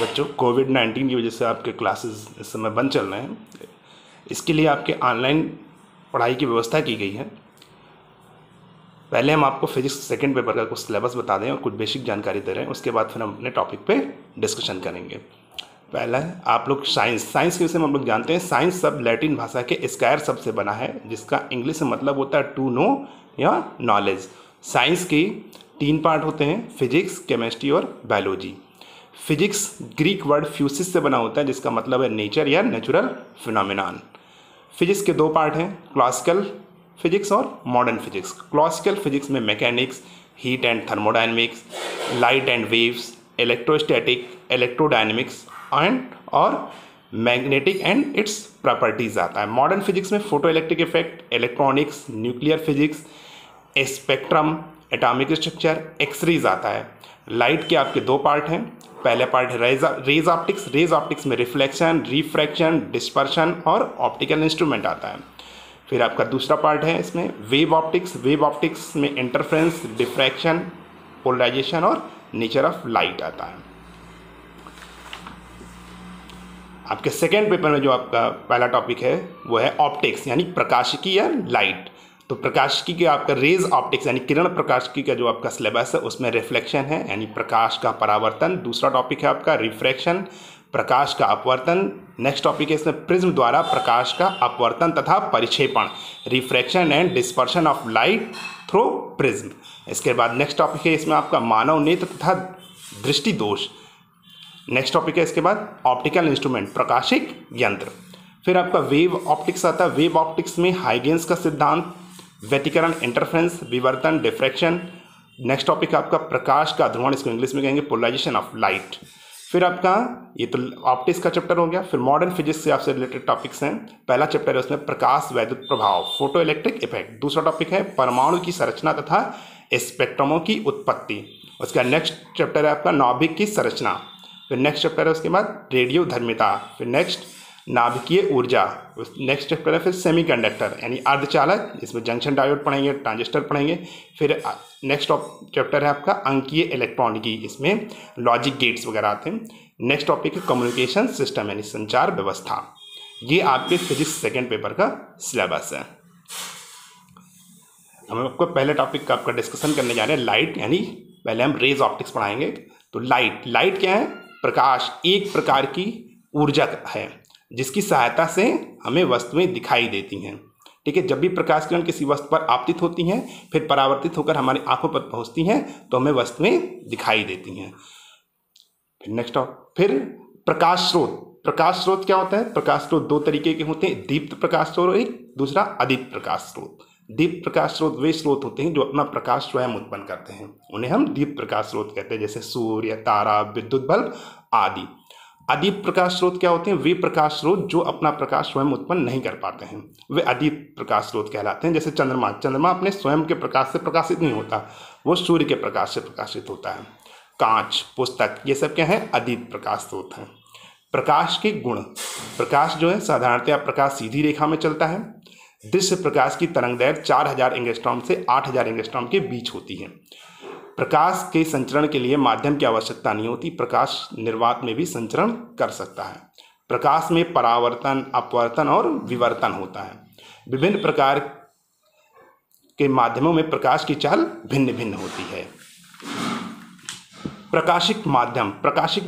बच्चों, कोविड-19 की वजह से आपके क्लासेस इस समय बंद चल रहे हैं। इसके लिए आपके ऑनलाइन पढ़ाई की व्यवस्था की गई है। पहले हम आपको फिजिक्स सेकंड पेपर का कुछ सिलेबस बता दें और कुछ बेसिक जानकारी दे रहे हैं, उसके बाद फिर हम अपने टॉपिक पे डिस्कशन करेंगे। पहला है आप लोग साइंस के विषय में हम लोग जानते हैं। साइंस शब्द लैटिन भाषा के स्कायर शब्द से बना है, जिसका इंग्लिश में मतलब होता है टू नो या नॉलेज। साइंस के 3 पार्ट होते हैं, फिजिक्स, केमिस्ट्री और बायोलॉजी। फिजिक्स ग्रीक वर्ड फ्यूसिस से बना होता है, जिसका मतलब है नेचर या नेचुरल फिनोमिनन। फिजिक्स के 2 पार्ट हैं, क्लासिकल फिजिक्स और मॉडर्न फिजिक्स। क्लासिकल फिजिक्स में mechanics, heat and thermodynamics, light and waves, electrostatic, electrodynamics और मैग्नेटिक एंड इट्स प्रॉपर्टीज आता है। मॉडर्न फिजिक्स में photoelectric effect, electronics, nuclear physics, spectrum, atomic structure, x-rays आता है। Light के आपके 2 पार्ट हैं। पहले पार्ट है रेज ऑप्टिक्स। रेज ऑप्टिक्स में रिफ्लेक्शन, रिफ्रैक्शन, डिस्पर्शन और ऑप्टिकल इंस्ट्रूमेंट आता है। फिर आपका दूसरा पार्ट है इसमें वेव ऑप्टिक्स। वेव ऑप्टिक्स में इंटरफ्रेंस, डिफ्रैक्शन, पोलराइजेशन और नेचर ऑफ लाइट आता है। आपके सेकेंड पेपर में जो आपका पहला टॉपिक है वो है ऑप्टिक्स, यानी प्रकाशिकी या लाइट। तो प्रकाशिकी के आपका रेज ऑप्टिक्स यानी किरण प्रकाशिकी का जो आपका सिलेबस है उसमें रिफ्लेक्शन है, यानी प्रकाश का परावर्तन। दूसरा टॉपिक है आपका रिफ्रैक्शन, प्रकाश का अपवर्तन। नेक्स्ट टॉपिक है इसमें प्रिज्म द्वारा प्रकाश का अपवर्तन तथा परिक्षेपण, refraction and dispersion of light through prism. इसके बाद नेक्स्ट टॉपिक है इसमें आपका मानव नेत्र तथा दृष्टि दोष। नेक्स्ट टॉपिक है इसके बाद ऑप्टिकल इंस्ट्रूमेंट, प्रकाशिक यंत्र। फिर आपका वेव ऑप्टिक्स आता है। वेव ऑप्टिक्स में हाइगेंस का सिद्धांत, व्यतिकरण, इंटरफ्रेंस, विवर्तन, डिफ्रैक्शन। नेक्स्ट टॉपिक आपका प्रकाश का ध्रुवण, इसको इंग्लिश में कहेंगे पोलराइजेशन ऑफ लाइट। फिर आपका ये तो ऑप्टिक्स का चैप्टर हो गया। फिर मॉडर्न फिजिक्स से आपसे रिलेटेड टॉपिक्स हैं। पहला चैप्टर है उसमें प्रकाश वैद्युत प्रभाव, फोटो इलेक्ट्रिक इफेक्ट। दूसरा टॉपिक है परमाणु की संरचना तथा स्पेक्ट्रमों की उत्पत्ति। उसका नेक्स्ट चैप्टर है आपका नाभिक की संरचना। फिर नेक्स्ट चैप्टर है उसके बाद रेडियो धर्मिता। फिर नेक्स्ट नाभिकीय ऊर्जा। नेक्स्ट चैप्टर है फिर सेमीकंडक्टर यानी अर्धचालक, इसमें जंक्शन डायोड पढ़ेंगे, ट्रांजिस्टर पढ़ेंगे। फिर नेक्स्ट चैप्टर है आपका अंकीय इलेक्ट्रॉनिकी, इसमें लॉजिक गेट्स वगैरह आते हैं। नेक्स्ट टॉपिक है कम्युनिकेशन सिस्टम यानी संचार व्यवस्था। ये आपके फिजिक्स सेकेंड पेपर का सिलेबस है। हम आपको पहले टॉपिक का आपका डिस्कशन करने जा रहे हैं, लाइट, यानी पहले हम रेज ऑप्टिक्स पढ़ाएंगे। तो लाइट क्या है? प्रकाश एक प्रकार की ऊर्जा है जिसकी सहायता से हमें वस्तुएं दिखाई देती हैं। ठीक है, जब भी प्रकाश किरण किसी वस्तु पर आपतित होती हैं फिर परावर्तित होकर हमारी आंखों पर पहुंचती हैं तो हमें वस्तुएं दिखाई देती हैं। फिर प्रकाश स्रोत क्या होता है? प्रकाश स्रोत 2 तरीके के होते हैं, दीप्त प्रकाश स्रोत और एक दूसरा अदीप्त प्रकाश स्रोत। दीप्त प्रकाश स्रोत वे स्रोत होते हैं जो अपना प्रकाश स्वयं उत्पन्न करते हैं, उन्हें हम दीप्त प्रकाश स्रोत कहते हैं, जैसे सूर्य, तारा, विद्युत बल्ब आदि। अदीप्त प्रकाश स्रोत क्या होते हैं? वे प्रकाश स्रोत जो अपना प्रकाश स्वयं उत्पन्न नहीं कर पाते हैं, वे अदीप्त प्रकाश स्रोत कहलाते हैं। जैसे चंद्रमा अपने स्वयं के प्रकाश से प्रकाशित नहीं होता, वो सूर्य के प्रकाश से प्रकाशित होता है। कांच, पुस्तक, ये सब क्या है? अदीप्त प्रकाश स्रोत हैं। प्रकाश के गुण। प्रकाश जो है साधारणतया प्रकाश सीधी रेखा में चलता है। दृश्य प्रकाश की तरंगदैर्घ्य 4000 एंगस्ट्रॉम से 8000 एंगस्ट्रॉम के बीच होती है। प्रकाश के संचरण के लिए माध्यम की आवश्यकता नहीं होती, प्रकाश निर्वात में भी संचरण कर सकता है। प्रकाश में परावर्तन, अपवर्तन और विवर्तन होता है। विभिन्न प्रकार के माध्यमों में प्रकाश की चाल भिन्न भिन्न होती है। प्रकाशिक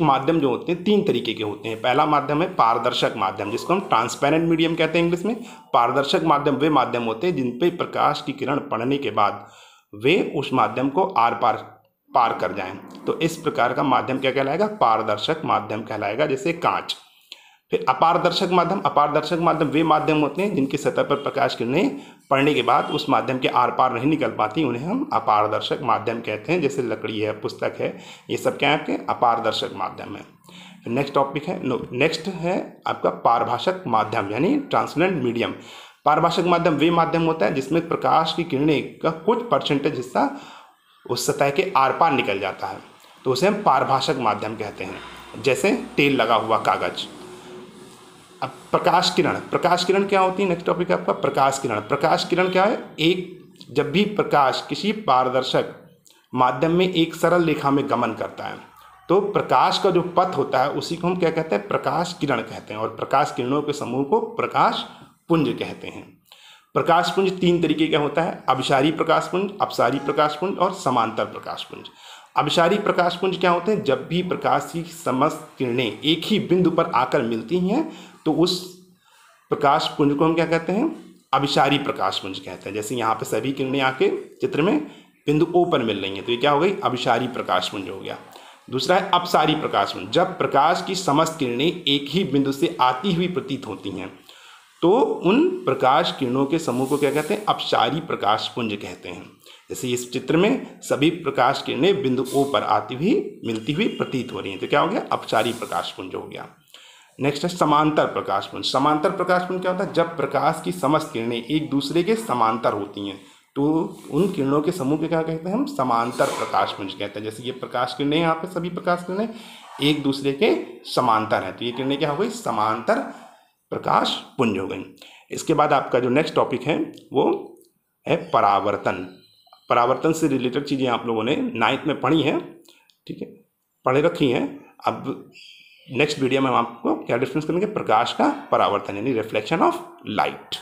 माध्यम जो होते हैं 3 तरीके के होते हैं। पहला माध्यम है पारदर्शक माध्यम, जिसको हम ट्रांसपेरेंट मीडियम कहते हैं इंग्लिश में। पारदर्शक माध्यम वे माध्यम होते हैं जिन पे प्रकाश की किरण पड़ने के बाद वे उस माध्यम को आर पार कर जाएं, तो इस प्रकार का माध्यम क्या कहलाएगा? पारदर्शक माध्यम कहलाएगा, जैसे कांच। फिर अपारदर्शक माध्यम वे माध्यम होते हैं जिनकी सतह पर प्रकाश किरणें पड़ने के बाद उस माध्यम के आर पार नहीं निकल पाती, उन्हें हम अपारदर्शक माध्यम कहते हैं। जैसे लकड़ी है, पुस्तक है, ये सब क्या है? आपके अपारदर्शक माध्यम है। नेक्स्ट है आपका पारभाषक माध्यम यानी ट्रांसपेरेंट मीडियम। पारभाषक माध्यम वे माध्यम होता है जिसमें प्रकाश की किरणें का कुछ परसेंटेज हिस्सा उस सतह के आर पार निकल जाता है, तो उसे हम पारभाषक माध्यम कहते हैं। जैसे तेल लगा हुआ कागज। अब प्रकाश किरण क्या होती है? नेक्स्ट टॉपिक है आपका प्रकाश किरण क्या है? जब भी प्रकाश किसी पारदर्शक माध्यम में एक सरल रेखा में गमन करता है तो प्रकाश का जो पथ होता है उसी को हम क्या कहते हैं, प्रकाश किरण कहते हैं, और प्रकाश किरणों के समूह को प्रकाश पुंज कहते हैं। प्रकाश पुंज 3 तरीके का होता है, अभिसारी प्रकाश पुंज, अपसारी प्रकाश पुंज और समांतर प्रकाश पुंज। अभिसारी प्रकाश पुंज क्या होते हैं, जब भी प्रकाश की समस्त किरणें एक ही बिंदु पर आकर मिलती हैं तो उस प्रकाश पुंज को हम क्या कहते हैं, अभिसारी प्रकाश पुंज कहते हैं। जैसे यहाँ पे सभी किरणें आके चित्र में बिंदु O पर मिल रही हैं तो ये क्या हो गई, अभिसारी प्रकाश पुंज हो गया। दूसरा है अपसारी प्रकाश पुंज, जब प्रकाश की समस्त किरणें एक ही बिंदु से आती हुई प्रतीत होती हैं तो उन प्रकाश किरणों के समूह को क्या कहते हैं, अपसारी प्रकाश पुंज कहते हैं। जैसे इस चित्र में सभी प्रकाश किरणें बिंदु O पर आती हुई मिलती हुई प्रतीत हो रही हैं तो क्या हो गया, अपसारी प्रकाश पुंज हो गया। नेक्स्ट है समांतर प्रकाश पुंज। समांतर प्रकाश पुंज क्या होता है, जब प्रकाश की समस्त किरणें एक दूसरे के समांतर होती हैं तो उन किरणों के समूह के क्या कहते हैं, हम समांतर प्रकाश पुंज कहते हैं। जैसे ये प्रकाश किरणें, यहाँ पे सभी प्रकाश किरणें एक दूसरे के समांतर हैं तो ये किरणें क्या हो गई, समांतर प्रकाश पुंज हो गई। इसके बाद आपका जो नेक्स्ट टॉपिक है वो है परावर्तन। परावर्तन से रिलेटेड चीज़ें आप लोगों ने 9th में पढ़ी हैं, ठीक है, पढ़े रखी हैं। अब नेक्स्ट वीडियो में हम आपको क्या डिफरेंस करेंगे, प्रकाश का परावर्तन यानी रिफ्लेक्शन ऑफ लाइट।